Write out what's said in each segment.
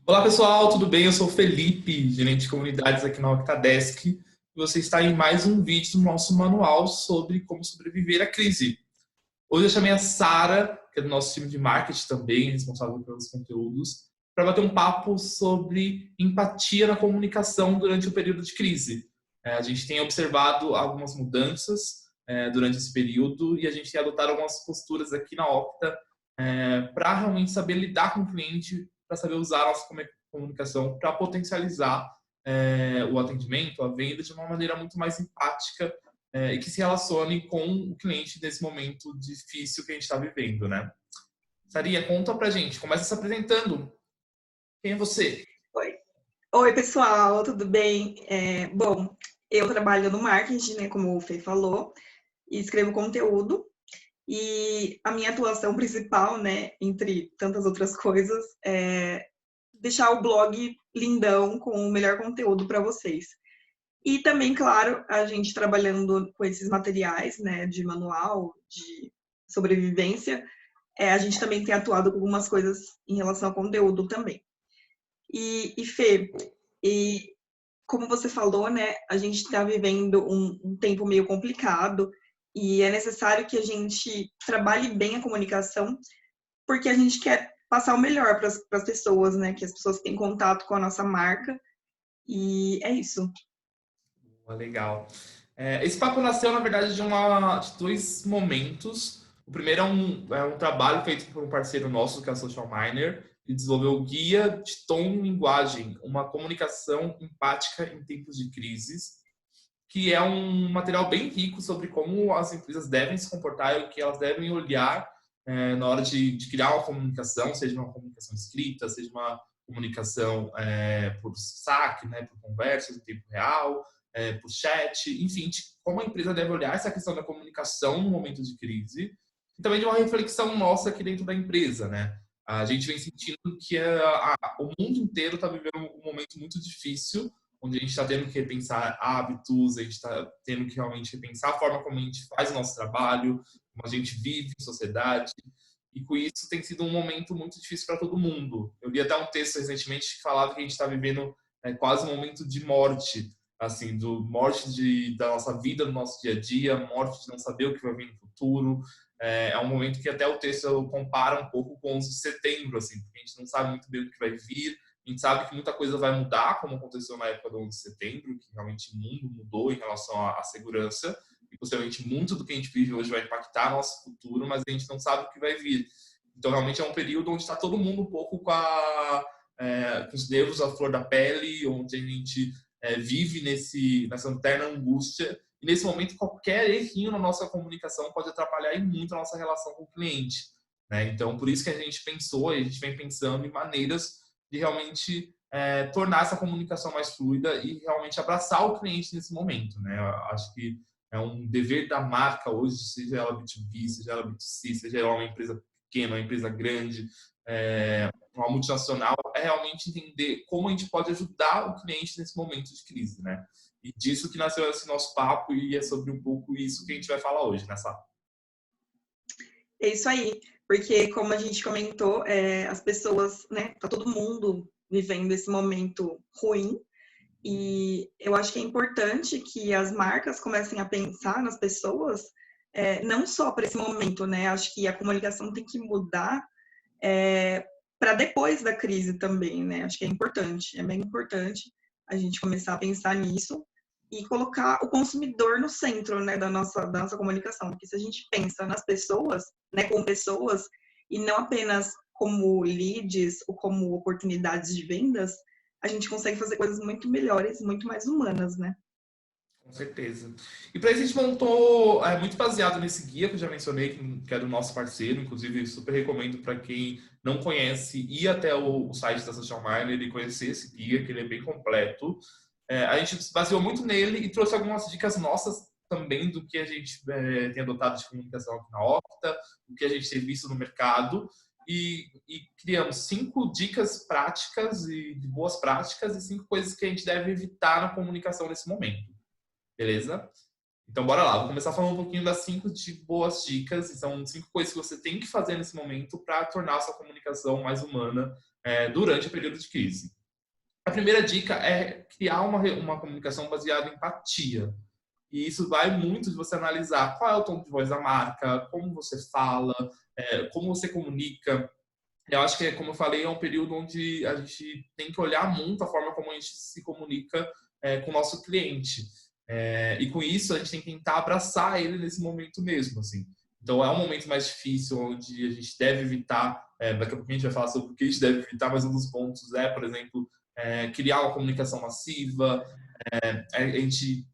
Olá pessoal, tudo bem? Eu sou o Felipe, gerente de comunidades aqui na Octadesk. E você está em mais um vídeo do nosso manual sobre como sobreviver à crise. Hoje eu chamei a Sara, que é do nosso time de marketing também, responsável pelos conteúdos, para bater um papo sobre empatia na comunicação durante o período de crise. A gente tem observado algumas mudanças durante esse período e a gente tem adotado algumas posturas aqui na Octa para realmente saber lidar com o cliente, para saber usar a nossa comunicação para potencializar o atendimento, a venda de uma maneira muito mais empática e que se relacione com o cliente nesse momento difícil que a gente está vivendo, né? Saria, conta pra gente, começa se apresentando. Quem é você? Oi. Oi, pessoal, tudo bem? Bom, eu trabalho no marketing, né, como o Fê falou, e escrevo conteúdo. E a minha atuação principal, né, entre tantas outras coisas, é deixar o blog lindão com o melhor conteúdo para vocês. E também, claro, a gente trabalhando com esses materiais, né, de manual, de sobrevivência, a gente também tem atuado com algumas coisas em relação ao conteúdo também. E Fê, e como você falou, né, a gente está vivendo um tempo meio complicado e é necessário que a gente trabalhe bem a comunicação, porque a gente quer passar o melhor para as pessoas, né, que as pessoas tenham contato com a nossa marca, e é isso. Legal. Esse papo nasceu, na verdade, de dois momentos. O primeiro é um trabalho feito por um parceiro nosso, que é a Social Miner, que desenvolveu o Guia de Tom e Linguagem, uma comunicação empática em tempos de crises, que é um material bem rico sobre como as empresas devem se comportar e o que elas devem olhar na hora de criar uma comunicação, seja uma comunicação escrita, seja uma comunicação por saque, né, por conversas em tempo real, por chat, enfim, de como a empresa deve olhar essa questão da comunicação no momento de crise e também de uma reflexão nossa aqui dentro da empresa, né? A gente vem sentindo que o mundo inteiro está vivendo um momento muito difícil, onde a gente está tendo que repensar hábitos, a gente está tendo que realmente repensar a forma como a gente faz o nosso trabalho, como a gente vive em sociedade, e com isso tem sido um momento muito difícil para todo mundo. Eu li até um texto recentemente que falava que a gente está vivendo quase um momento de morte, assim, da nossa vida, do nosso dia a dia, morte de não saber o que vai vir no futuro. É um momento que até o texto compara um pouco com o 11 de setembro, assim, porque a gente não sabe muito bem o que vai vir, a gente sabe que muita coisa vai mudar, como aconteceu na época do 11 de setembro, que realmente o mundo mudou em relação à segurança, e possivelmente muito do que a gente vive hoje vai impactar nosso futuro, mas a gente não sabe o que vai vir. Então, realmente é um período onde está todo mundo um pouco com os nervos à flor da pele, onde a gente vive nessa eterna angústia. E nesse momento, qualquer errinho na nossa comunicação pode atrapalhar muito a nossa relação com o cliente. Né? Então, por isso que a gente pensou, a gente vem pensando em maneiras de realmente tornar essa comunicação mais fluida e realmente abraçar o cliente nesse momento. Né? Eu acho que é um dever da marca hoje, seja ela B2B, seja ela B2C, seja ela uma empresa pequena, uma empresa grande, uma multinacional, é realmente entender como a gente pode ajudar o cliente nesse momento de crise, né? E disso que nasceu esse nosso papo e é sobre um pouco isso que a gente vai falar hoje, nessa. É isso aí, porque como a gente comentou, as pessoas, né, tá todo mundo vivendo esse momento ruim. E eu acho que é importante que as marcas comecem a pensar nas pessoas, não só para esse momento, né? Acho que a comunicação tem que mudar para depois da crise também, né? Acho que é importante, é bem importante a gente começar a pensar nisso e colocar o consumidor no centro, né, da nossa comunicação. Porque se a gente pensa nas pessoas, né, com pessoas, e não apenas como leads ou como oportunidades de vendas, a gente consegue fazer coisas muito melhores, muito mais humanas, né? Com certeza. E para isso a gente montou, muito baseado nesse guia que eu já mencionei, que é do nosso parceiro, inclusive super recomendo para quem não conhece ir até o site da Social Miner e conhecer esse guia, que ele é bem completo. A gente se baseou muito nele e trouxe algumas dicas nossas também do que a gente tem adotado de comunicação aqui na Octa, do que a gente tem visto no mercado. E criamos 5 dicas práticas e de boas práticas e 5 coisas que a gente deve evitar na comunicação nesse momento. Beleza? Então, bora lá. Vou começar falando um pouquinho das 5 boas dicas. E são 5 coisas que você tem que fazer nesse momento para tornar a sua comunicação mais humana durante o período de crise. A primeira dica é criar uma comunicação baseada em empatia. E isso vai muito de você analisar qual é o tom de voz da marca, como você fala, como você comunica. Eu acho que, como eu falei, é um período onde a gente tem que olhar muito a forma como a gente se comunica com o nosso cliente. E com isso, a gente tem que tentar abraçar ele nesse momento mesmo, assim. Então, é um momento mais difícil, onde a gente deve evitar, daqui a pouco a gente vai falar sobre o que a gente deve evitar, mas um dos pontos é, por exemplo, criar uma comunicação massiva, a gente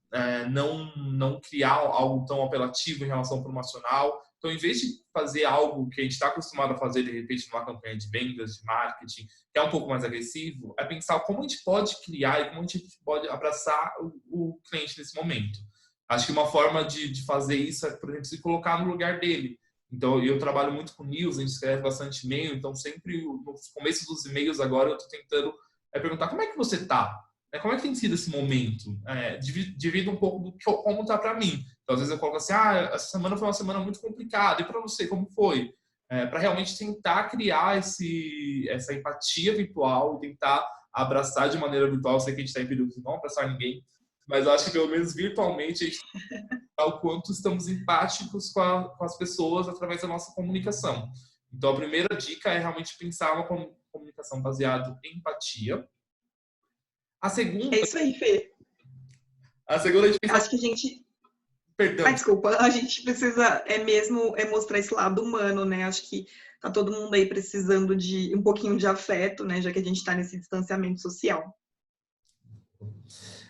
não criar algo tão apelativo em relação ao promocional. Então, em vez de fazer algo que a gente está acostumado a fazer, de repente, numa campanha de vendas, de marketing, que é um pouco mais agressivo, é pensar como a gente pode criar e como a gente pode abraçar o cliente nesse momento. Acho que uma forma de fazer isso é, por exemplo, se colocar no lugar dele. Então, eu trabalho muito com news, a gente escreve bastante e-mail, então sempre no começo dos e-mails agora eu estou tentando perguntar como é que você está? Como é que tem sido esse momento? Divido um pouco do como está para mim. Então, às vezes eu coloco assim, essa semana foi uma semana muito complicada, e para você, como foi? Para realmente tentar criar essa empatia virtual e tentar abraçar de maneira virtual. Eu sei que a gente está em período de não abraçar ninguém, mas eu acho que pelo menos virtualmente a gente tá o quanto estamos empáticos com as pessoas através da nossa comunicação. Então, a primeira dica é realmente pensar uma comunicação baseada em empatia. A É segunda, isso aí, Fê. a segunda a gente pensa, Acho que a gente. perdão, Desculpa, a gente precisa mesmo mostrar esse lado humano, né? Acho que tá todo mundo aí precisando de um pouquinho de afeto, né? Já que a gente está nesse distanciamento social.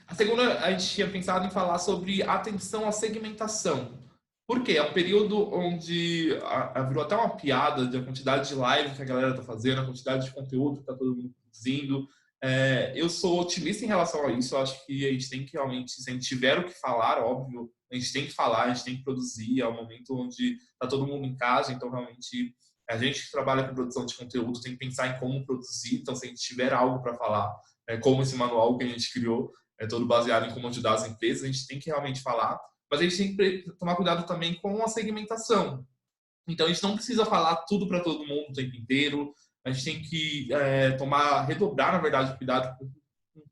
a segunda a gente tinha pensado em falar sobre atenção à segmentação. Por quê? É um período onde virou até uma piada da quantidade de live que a galera está fazendo, a quantidade de conteúdo que está todo mundo produzindo. Eu sou otimista em relação a isso. Eu acho que a gente tem que realmente, se a gente tiver o que falar, óbvio, a gente tem que falar, a gente tem que produzir. É um momento onde está todo mundo em casa, então realmente a gente que trabalha com produção de conteúdo tem que pensar em como produzir. Então, se a gente tiver algo para falar, como esse manual que a gente criou, todo baseado em como ajudar as empresas, a gente tem que realmente falar. Mas a gente tem que tomar cuidado também com a segmentação. Então, a gente não precisa falar tudo para todo mundo o tempo inteiro. A gente tem que redobrar, na verdade, o cuidado com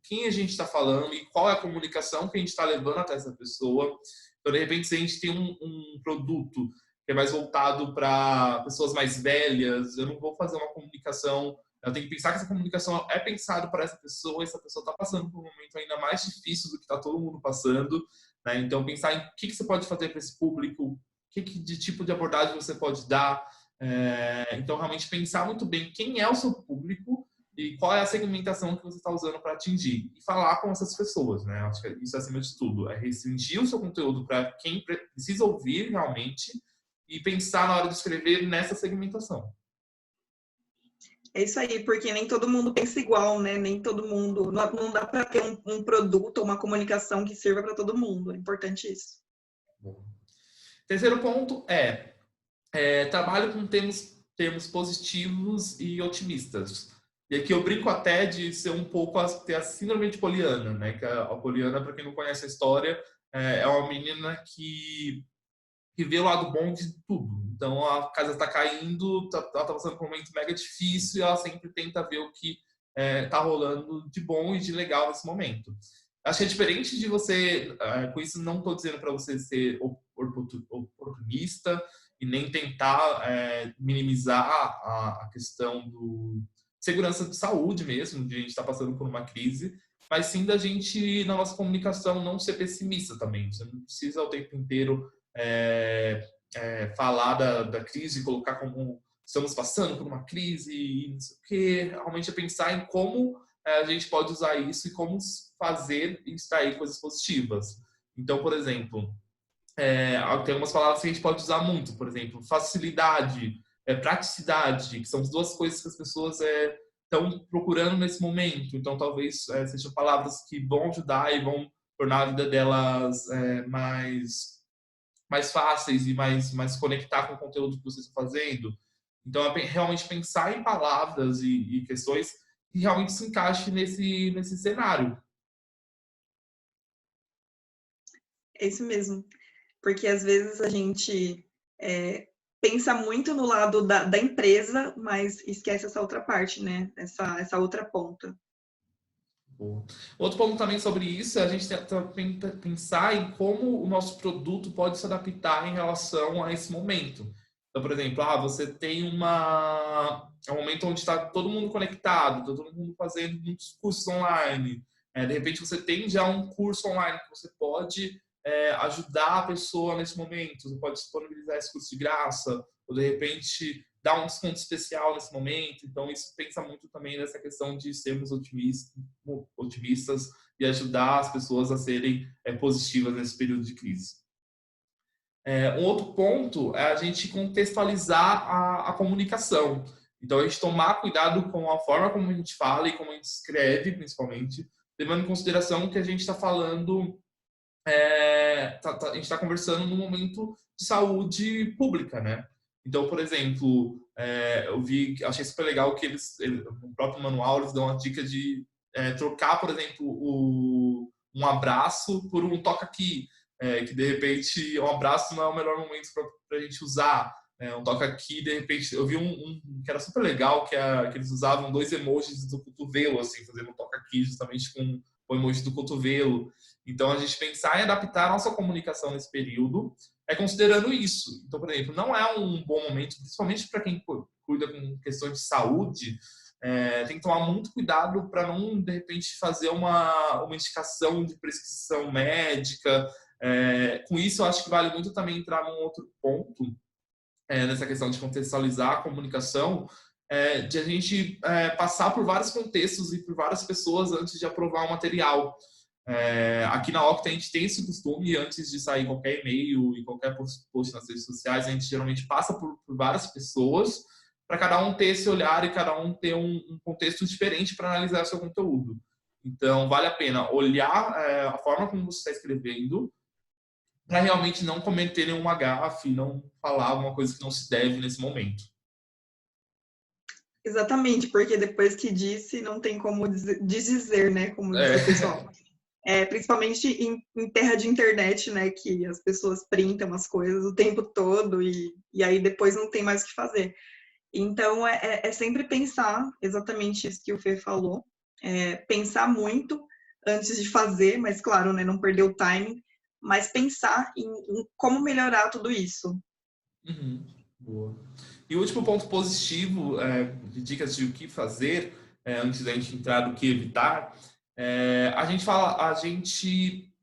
quem a gente está falando e qual é a comunicação que a gente está levando até essa pessoa. Então, de repente, se a gente tem um produto que é mais voltado para pessoas mais velhas, eu não vou fazer uma comunicação. Eu tenho que pensar que essa comunicação é pensada para essa pessoa, e essa pessoa está passando por um momento ainda mais difícil do que está todo mundo passando. Né? Então, pensar em o que você pode fazer para esse público, de tipo de abordagem você pode dar. Então, realmente pensar muito bem quem é o seu público e qual é a segmentação que você está usando para atingir. E falar com essas pessoas, né? Acho que isso é acima de tudo. É restringir o seu conteúdo para quem precisa ouvir realmente e pensar na hora de escrever nessa segmentação. É isso aí, porque nem todo mundo pensa igual, né? Nem todo mundo. Não dá para ter um produto ou uma comunicação que sirva para todo mundo. É importante isso. Bom. Terceiro ponto trabalho com termos positivos e otimistas. E aqui eu brinco até de ser um pouco ter a síndrome de Poliana, né? Que a Poliana, para quem não conhece a história, é uma menina que vê o lado bom de tudo. Então a casa está caindo, ela está passando por um momento mega difícil e ela sempre tenta ver o que está rolando de bom e de legal nesse momento. Acho que é diferente de você, com isso não estou dizendo para você ser oportunista e nem tentar minimizar a questão do segurança de saúde mesmo, de a gente estar passando por uma crise, mas sim da gente, na nossa comunicação, não ser pessimista também. Você não precisa o tempo inteiro falar da crise, colocar como estamos passando por uma crise e não sei o quê. Realmente é pensar em como a gente pode usar isso e como fazer e extrair coisas positivas. Então, por exemplo, tem algumas palavras que a gente pode usar muito, por exemplo, facilidade, praticidade, que são as duas coisas que as pessoas estão procurando nesse momento. Então, talvez sejam palavras que vão ajudar e vão tornar a vida delas mais fáceis e mais conectar com o conteúdo que vocês estão fazendo. Então, realmente pensar em palavras e questões que realmente se encaixem nesse cenário. É isso mesmo. Porque às vezes a gente pensa muito no lado da empresa, mas esquece essa outra parte, né? Essa outra ponta. Boa. Outro ponto também sobre isso é a gente pensar em como o nosso produto pode se adaptar em relação a esse momento. Então, por exemplo, você tem é um momento onde está todo mundo conectado, tá todo mundo fazendo muitos cursos online. De repente, você tem já um curso online que você pode ajudar a pessoa nesse momento. Você pode disponibilizar esse curso de graça, ou de repente dar um desconto especial nesse momento. Então, isso pensa muito também nessa questão de sermos otimistas e ajudar as pessoas a serem positivas nesse período de crise. Um outro ponto é a gente contextualizar a comunicação. Então, a gente tomar cuidado com a forma como a gente fala e como a gente escreve, principalmente, levando em consideração que a gente está falando, a gente está conversando num momento de saúde pública, né? Então, por exemplo, eu achei super legal que no próprio manual, eles dão a dica de trocar, por exemplo, um abraço por um toca aqui, que de repente um abraço não é o melhor momento para a gente usar. Um toca aqui, de repente, eu vi um que era super legal, que eles usavam 2 emojis do cotovelo, assim, fazendo um toca aqui justamente com o emoji do cotovelo. Então, a gente pensar em adaptar a nossa comunicação nesse período considerando isso. Então, por exemplo, não é um bom momento, principalmente para quem cuida com questões de saúde, tem que tomar muito cuidado para não, de repente, fazer uma indicação de prescrição médica. Com isso, eu acho que vale muito também entrar num outro ponto, nessa questão de contextualizar a comunicação, de a gente passar por vários contextos e por várias pessoas antes de aprovar o material. Aqui na Octa a gente tem esse costume, antes de sair qualquer e-mail e qualquer post nas redes sociais, a gente geralmente passa por várias pessoas para cada um ter esse olhar e cada um ter um contexto diferente para analisar o seu conteúdo. Então, vale a pena olhar a forma como você está escrevendo para realmente não cometer nenhuma gafe, não falar alguma coisa que não se deve nesse momento. Exatamente, porque depois que disse, não tem como desdizer, né? Como diz o pessoal. Principalmente em terra de internet, né? Que as pessoas printam as coisas o tempo todo e aí depois não tem mais o que fazer. Então, é sempre pensar exatamente isso que o Fê falou. Pensar muito antes de fazer, mas claro, né? Não perder o timing, mas pensar em como melhorar tudo isso. Uhum. Boa. E o último ponto positivo de dicas de o que fazer, antes da gente entrar do que evitar, a gente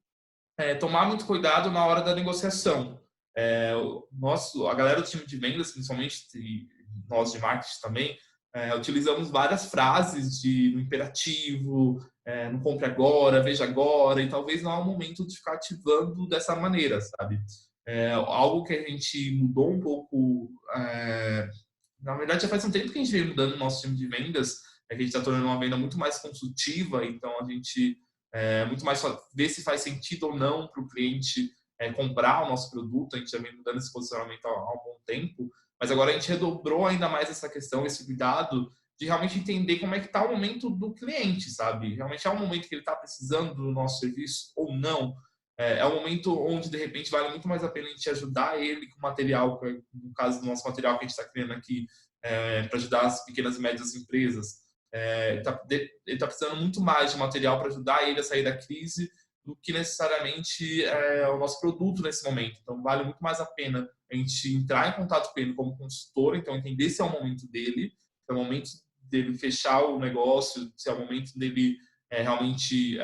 tomar muito cuidado na hora da negociação. A galera do time de vendas, principalmente nós de marketing também, utilizamos várias frases no imperativo, não compre agora, veja agora, e talvez não é o momento de ficar ativando dessa maneira, sabe? Algo que a gente mudou um pouco, na verdade já faz um tempo que a gente vem mudando o nosso time de vendas, que a gente está tornando uma venda muito mais consultiva, então a gente muito mais ver se faz sentido ou não para o cliente comprar o nosso produto. A gente já vem mudando esse posicionamento há um bom tempo, mas agora a gente redobrou ainda mais essa questão, esse cuidado de realmente entender como é que está o momento do cliente, sabe? Realmente é um momento que ele está precisando do nosso serviço ou não. Um momento onde, de repente, vale muito mais a pena a gente ajudar ele com material, no caso do nosso material que a gente está criando aqui, para ajudar as pequenas e médias empresas. Ele está precisando muito mais de material para ajudar ele a sair da crise do que necessariamente o nosso produto nesse momento. Então, vale muito mais a pena a gente entrar em contato com ele como consultor, então entender se é o momento dele, se é o momento dele fechar o negócio, se é o momento dele realmente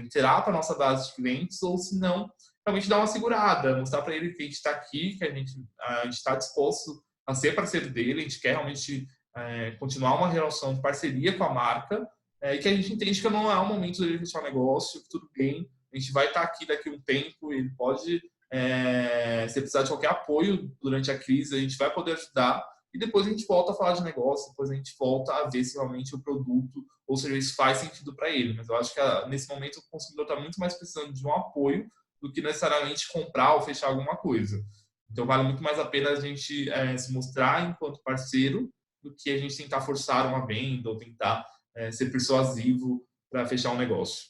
inteirar para a nossa base de clientes, ou se não, realmente dar uma segurada, mostrar para ele que a gente está aqui, que a gente está disposto a ser parceiro dele, a gente quer realmente continuar uma relação de parceria com a marca, e que a gente entende que não é o momento dele fechar o negócio, que tudo bem, a gente vai estar aqui daqui a um tempo, ele pode, se precisar de qualquer apoio durante a crise, a gente vai poder ajudar, e depois a gente volta a falar de negócio, depois a gente volta a ver se realmente o produto ou o serviço faz sentido para ele. Mas eu acho que nesse momento o consumidor está muito mais precisando de um apoio do que necessariamente comprar ou fechar alguma coisa. Então vale muito mais a pena a gente se mostrar enquanto parceiro do que a gente tentar forçar uma venda ou tentar ser persuasivo para fechar um negócio.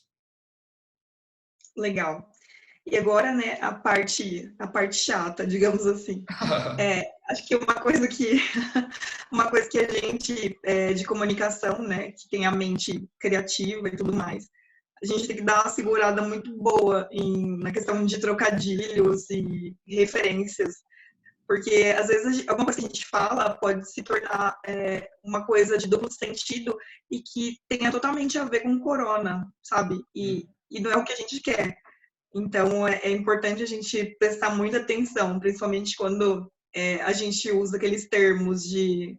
Legal. E agora, né, a parte chata, digamos assim. Acho que uma coisa que a gente de comunicação, né, que tem a mente criativa e tudo mais, a gente tem que dar uma segurada muito boa na questão de trocadilhos e referências, porque às vezes alguma coisa que a gente fala pode se tornar uma coisa de duplo sentido e que tenha totalmente a ver com corona, sabe? E não é o que a gente quer. Então é importante a gente prestar muita atenção, principalmente quando a gente usa aqueles termos de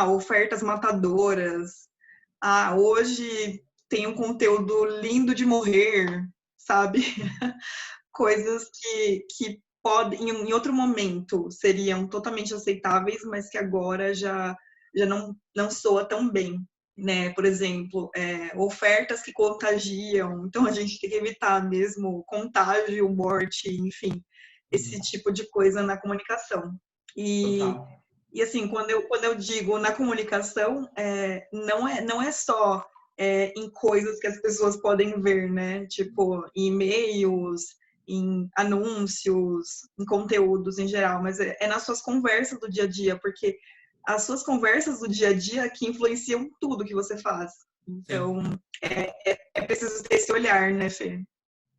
ofertas matadoras, hoje tem um conteúdo lindo de morrer, sabe? Coisas que podem, em outro momento, seriam totalmente aceitáveis, mas que agora já não soa tão bem, né? Por exemplo, ofertas que contagiam, então a gente tem que evitar mesmo contágio, morte, enfim, esse tipo de coisa na comunicação. Total. E assim, quando eu digo na comunicação, não é só em coisas que as pessoas podem ver, né? Tipo, em e-mails, em anúncios, em conteúdos em geral, mas é nas suas conversas do dia a dia, porque as suas conversas do dia a dia que influenciam tudo que você faz. Sim. Então, é preciso ter esse olhar, né, Fê?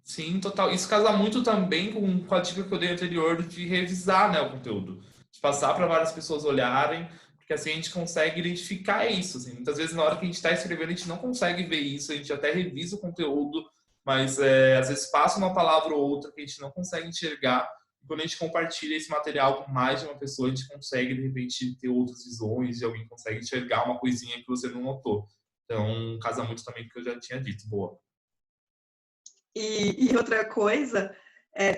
Sim, total. Isso casa muito também com a dica que eu dei anterior de revisar, né, o conteúdo. De passar para várias pessoas olharem, porque assim a gente consegue identificar isso. Assim. Muitas vezes, na hora que a gente está escrevendo, a gente não consegue ver isso, a gente até revisa o conteúdo, mas às vezes passa uma palavra ou outra que a gente não consegue enxergar. E quando a gente compartilha esse material com mais de uma pessoa, a gente consegue, de repente, ter outras visões e alguém consegue enxergar uma coisinha que você não notou. Então, casa muito também com o que eu já tinha dito. Boa. E outra coisa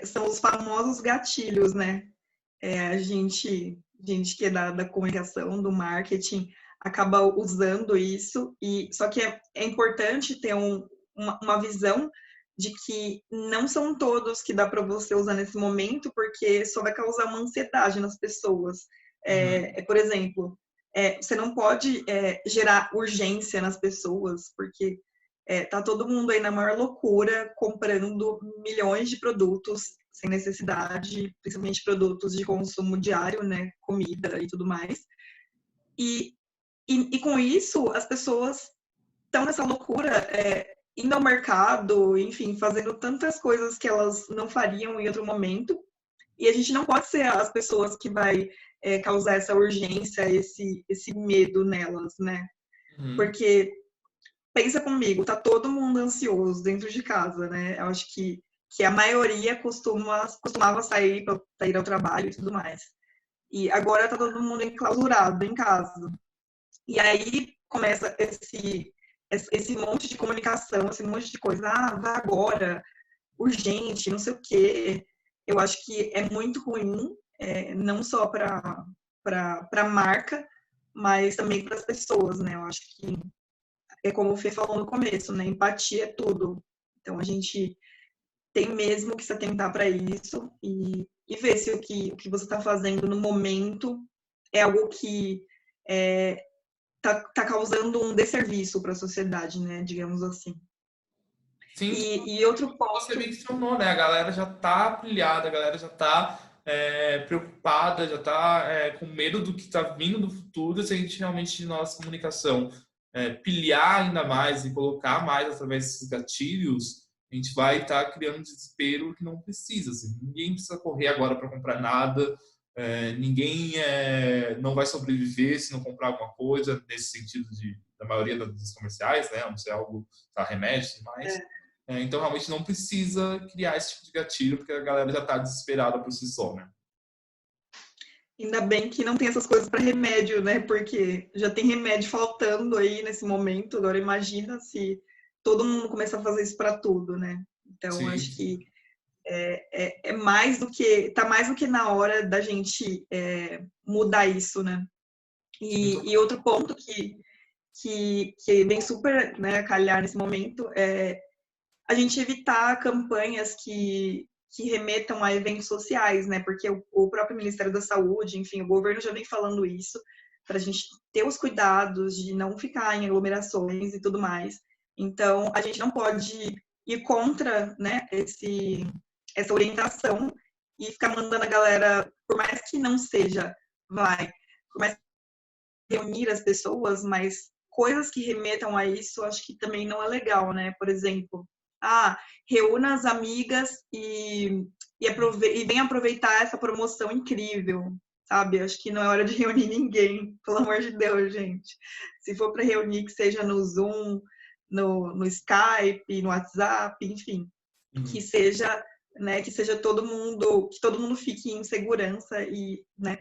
são os famosos gatilhos, né? A gente que é da comunicação, do marketing, acaba usando isso, e só que é importante ter uma visão de que não são todos que dá para você usar nesse momento, porque só vai causar uma ansiedade nas pessoas. Uhum. Por exemplo, você não pode gerar urgência nas pessoas, porque tá todo mundo aí na maior loucura comprando milhões de produtos sem necessidade, principalmente produtos de consumo diário, né? Comida e tudo mais. E, e com isso, as pessoas estão nessa loucura, indo ao mercado, enfim, fazendo tantas coisas que elas não fariam em outro momento. E a gente não pode ser as pessoas que vai causar essa urgência, esse medo nelas, né? Uhum. Porque pensa comigo, tá todo mundo ansioso dentro de casa, né? Eu acho que a maioria costumava sair para ir ao trabalho e tudo mais. E agora tá todo mundo enclausurado em casa. E aí começa esse monte de comunicação, esse monte de coisa. Vai agora, urgente, não sei o quê. Eu acho que é muito ruim, não só para a marca, mas também para as pessoas, né? Eu acho que é como o Fê falou no começo, né? Empatia é tudo. Então a gente tem mesmo que se atentar para isso e ver se o que você está fazendo no momento é algo que tá causando um desserviço para a sociedade, né? Digamos assim. Sim, E outro você ponto. mencionou, né? A galera já tá pilhada, a galera já tá preocupada, já tá com medo do que tá vindo do futuro. Se a gente realmente, nossa comunicação, pilhar ainda mais e colocar mais através desses gatilhos, a gente vai estar criando um desespero que não precisa. Assim. Ninguém precisa correr agora para comprar nada, ninguém não vai sobreviver se não comprar alguma coisa, nesse sentido da maioria dos comerciais, né? A não ser algo, tá, remédio e mais. Então, realmente não precisa criar esse tipo de gatilho, porque a galera já está desesperada por si só, né? Ainda bem que não tem essas coisas para remédio, né? Porque já tem remédio faltando aí nesse momento. Agora imagina se todo mundo começar a fazer isso para tudo, né? Então Sim, acho sim. que é mais do que tá mais do que na hora da gente mudar isso, né? Sim, E outro ponto que vem super, né, calhar nesse momento é a gente evitar campanhas que remetam a eventos sociais, né? Porque o próprio Ministério da Saúde, enfim, o governo já vem falando isso, para a gente ter os cuidados de não ficar em aglomerações e tudo mais. Então, a gente não pode ir contra, né, essa orientação e ficar mandando a galera, por mais que não seja, por mais que reunir as pessoas, mas coisas que remetam a isso, acho que também não é legal, né? Por exemplo, reúna as amigas e vem aproveitar essa promoção incrível, sabe? Acho que não é hora de reunir ninguém, pelo amor de Deus, gente. Se for para reunir, que seja no Zoom, no Skype, no WhatsApp, enfim, que seja, né, que seja que todo mundo fique em segurança e, né,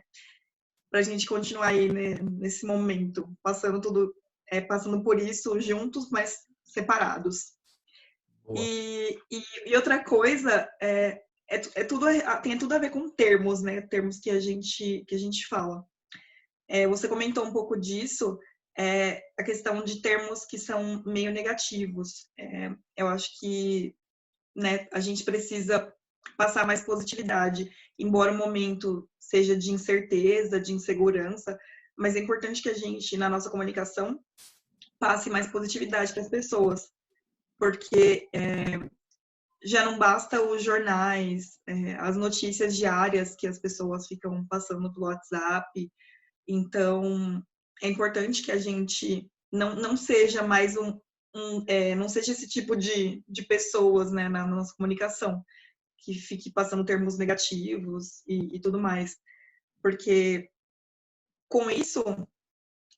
para a gente continuar aí, né, nesse momento, passando por isso juntos, mas separados. E outra coisa tem tudo a ver com termos, né? Termos que a gente fala. Você comentou um pouco disso, a questão de termos que são meio negativos. Eu acho que, né, a gente precisa passar mais positividade, embora o momento seja de incerteza, de insegurança, mas é importante que a gente, na nossa comunicação, passe mais positividade para as pessoas, porque já não basta os jornais, as notícias diárias que as pessoas ficam passando pelo WhatsApp. Então, é importante que a gente não seja mais não seja esse tipo de pessoas, né, na nossa comunicação, que fique passando termos negativos e tudo mais. Porque com isso,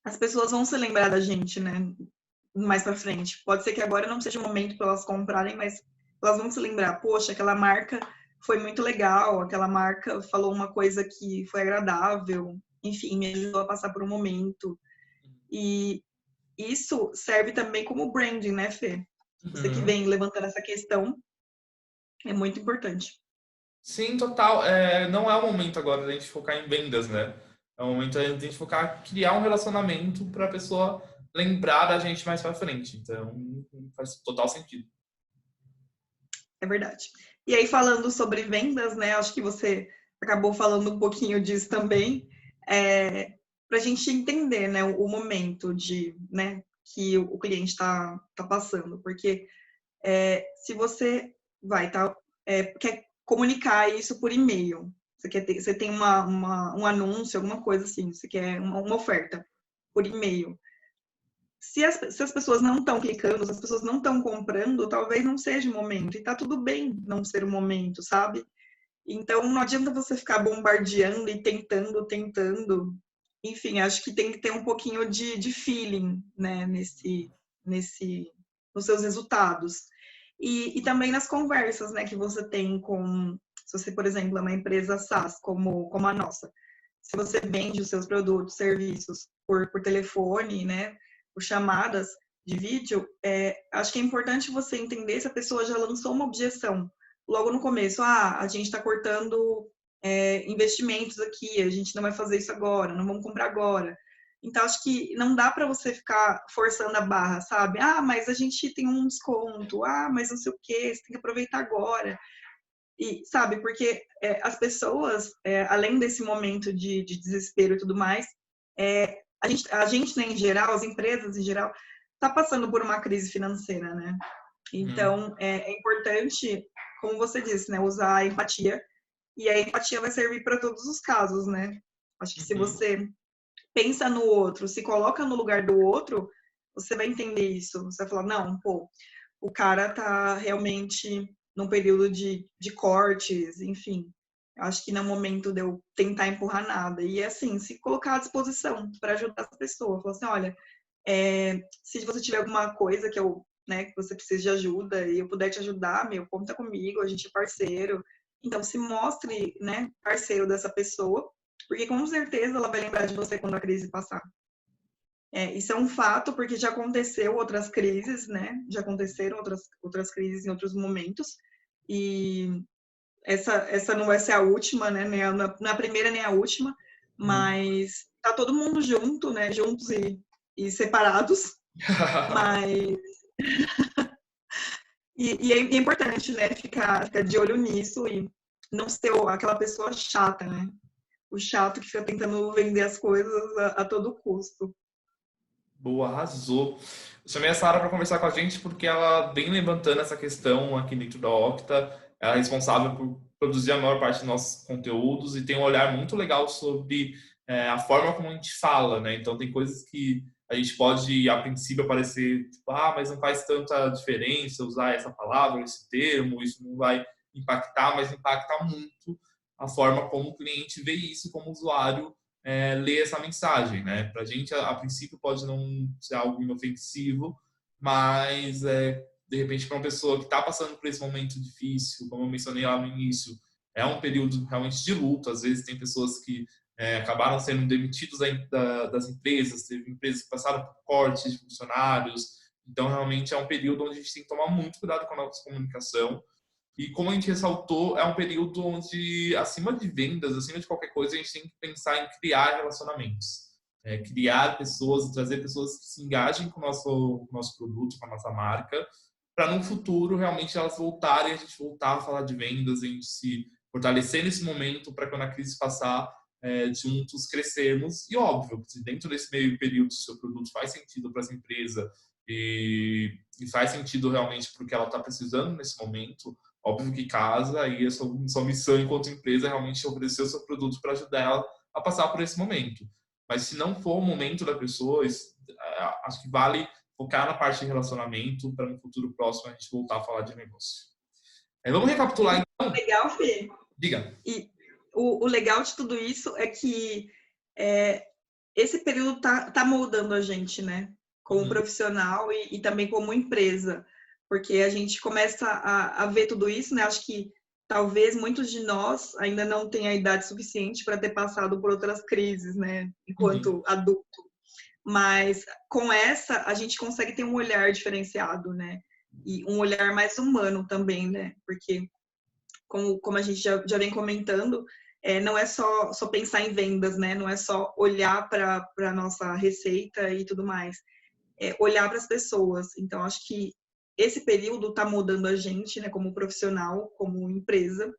as pessoas vão se lembrar da gente, né, mais pra frente. Pode ser que agora não seja o momento para elas comprarem, mas elas vão se lembrar, poxa, aquela marca foi muito legal, aquela marca falou uma coisa que foi agradável, enfim, me ajudou a passar por um momento. E isso serve também como branding, né, Fê? Você que vem levantando essa questão, é muito importante. Sim, total. Não é o momento agora da gente focar em vendas, né? É o momento da gente focar em criar um relacionamento para a pessoa lembrar da gente mais para frente. Então, faz total sentido. É verdade. E aí, falando sobre vendas, né? Acho que você acabou falando um pouquinho disso também, para a gente entender, né, o momento né, que o cliente está passando. Porque se você quer comunicar isso por e-mail, você tem um anúncio, alguma coisa assim, você quer uma oferta por e-mail. Se as pessoas não estão clicando, se as pessoas não estão comprando, talvez não seja o momento. E tá tudo bem não ser o momento, sabe? Então não adianta você ficar bombardeando e tentando. Enfim, acho que tem que ter um pouquinho de feeling, né, nos seus resultados. E também nas conversas, né, que você tem se você, por exemplo, é uma empresa SaaS, como a nossa. Se você vende os seus produtos, serviços por telefone, né, por chamadas de vídeo, acho que é importante você entender se a pessoa já lançou uma objeção logo no começo. A gente está cortando investimentos aqui, a gente não vai fazer isso agora, não vamos comprar agora. Então, acho que não dá para você ficar forçando a barra, sabe? Mas a gente tem um desconto, mas não sei o quê, você tem que aproveitar agora. E, sabe, porque as pessoas, além desse momento de desespero e tudo mais, a gente, né, em geral, as empresas em geral, está passando por uma crise financeira, né? Então, é importante, como você disse, né, usar a empatia, e a empatia vai servir para todos os casos, né? Acho que se você pensa no outro, se coloca no lugar do outro, você vai entender isso. Você vai falar, não, pô, o cara tá realmente num período de cortes, enfim. Acho que não é o momento de eu tentar empurrar nada. E assim, se colocar à disposição para ajudar essa pessoa. Falar assim, olha, se você tiver alguma coisa que você precisa de ajuda e eu puder te ajudar, conta comigo, a gente é parceiro. Então, se mostre, né, parceiro dessa pessoa, porque com certeza ela vai lembrar de você quando a crise passar. Isso é um fato, porque já aconteceu outras crises, né? Já aconteceram outras crises em outros momentos. E essa não vai ser a última, né? Nem a primeira nem a última. Mas tá todo mundo junto, né? Juntos e separados. Mas... E é importante, né? Ficar de olho nisso e não ser aquela pessoa chata, né? O chato que fica tentando vender as coisas a todo custo. Boa, arrasou. Eu chamei a Sara para conversar com a gente porque ela vem levantando essa questão aqui dentro da Octa. ela é responsável por produzir a maior parte dos nossos conteúdos e tem um olhar muito legal sobre a forma como a gente fala, né? Então, tem coisas que a gente pode, a princípio, parecer, tipo, mas não faz tanta diferença usar essa palavra, esse termo, isso não vai impactar, mas impacta muito a forma como o cliente vê isso, como o usuário lê essa mensagem, né? Para a gente, a princípio, pode não ser algo inofensivo, mas, de repente, para uma pessoa que está passando por esse momento difícil, como eu mencionei lá no início, é um período realmente de luto. Às vezes tem pessoas que acabaram sendo demitidos das empresas, teve empresas que passaram por cortes de funcionários. Então, realmente, é um período onde a gente tem que tomar muito cuidado com a nossa comunicação. E como a gente ressaltou, é um período onde, acima de vendas, acima de qualquer coisa, a gente tem que pensar em criar relacionamentos. Criar pessoas, trazer pessoas que se engajem com o nosso produto, com a nossa marca, para no futuro realmente elas voltarem, a gente voltar a falar de vendas, a gente se fortalecer nesse momento para quando a crise passar, juntos crescermos. E óbvio, se dentro desse meio período o seu produto faz sentido para essa empresa e faz sentido realmente para o que ela está precisando nesse momento, óbvio que casa, e a sua missão enquanto empresa é realmente oferecer o seu produto para ajudar ela a passar por esse momento. Mas se não for o momento da pessoa, acho que vale focar na parte de relacionamento para no futuro próximo a gente voltar a falar de negócio. Vamos recapitular então. Legal, Fê. Diga. E o legal de tudo isso é que esse período tá moldando a gente, né? Como profissional e também como empresa. Porque a gente começa a ver tudo isso, né? Acho que talvez muitos de nós ainda não tenham a idade suficiente para ter passado por outras crises, né? Enquanto adulto. Mas com essa, a gente consegue ter um olhar diferenciado, né? E um olhar mais humano também, né? Porque, como a gente já vem comentando, não é só pensar em vendas, né? Não é só olhar para a nossa receita e tudo mais. É olhar para as pessoas. Então, acho que esse período está mudando a gente, né? Como profissional, como empresa.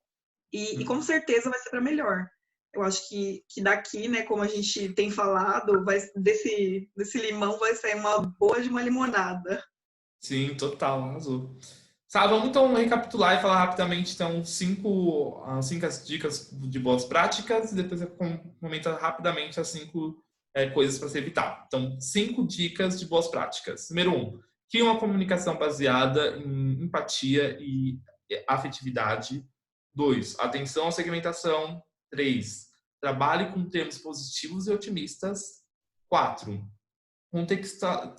E com certeza vai ser para melhor. Eu acho que daqui, né, como a gente tem falado, desse limão vai sair uma boa de uma limonada. Sim, total, arrasou. Sabe, vamos então recapitular e falar rapidamente então cinco dicas de boas práticas e depois eu comento rapidamente as 5 coisas para se evitar. Então, 5 dicas de boas práticas. Número 1, crie uma comunicação baseada em empatia e afetividade. 2, atenção à segmentação. 3, trabalhe com termos positivos e otimistas. 4,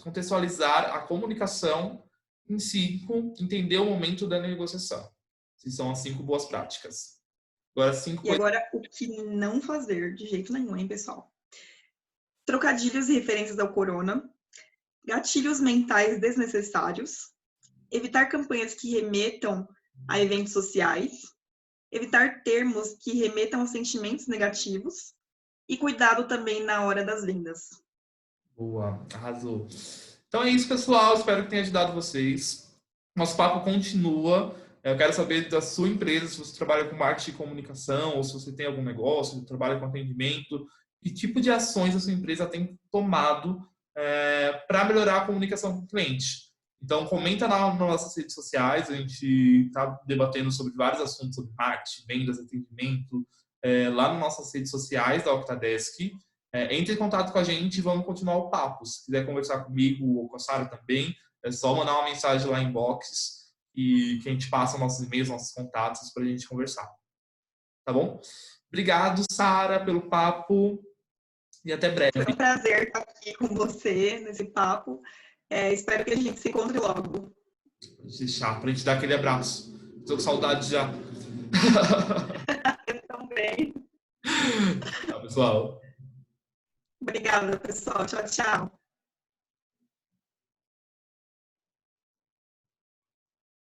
contextualizar a comunicação. Em 5, entender o momento da negociação. Essas são as 5 boas práticas. Agora, o que não fazer de jeito nenhum, hein, pessoal? Trocadilhos e referências ao corona. Gatilhos mentais desnecessários. Evitar campanhas que remetam a eventos sociais. Evitar termos que remetam a sentimentos negativos. E cuidado também na hora das vendas. Boa, arrasou. Então é isso, pessoal. Espero que tenha ajudado vocês. Nosso papo continua. Eu quero saber da sua empresa, se você trabalha com marketing e comunicação, ou se você tem algum negócio, se trabalha com atendimento, que tipo de ações a sua empresa tem tomado para melhorar a comunicação com o cliente. Então, comenta nas nossas redes sociais. A gente está debatendo sobre vários assuntos sobre marketing, vendas, atendimento, lá nas nossas redes sociais da Octadesk. Entre em contato com a gente e vamos continuar o papo. Se quiser conversar comigo ou com a Sara também, é só mandar uma mensagem lá em box e que a gente passa nossos e-mails, nossos contatos para a gente conversar. Tá bom? Obrigado, Sara, pelo papo e até breve. Foi um prazer estar aqui com você nesse papo. Espero que a gente se encontre logo. Deixar para a gente dar aquele abraço. Estou com saudade já. Eu também. Tchau, pessoal. Obrigada, pessoal. Tchau, tchau.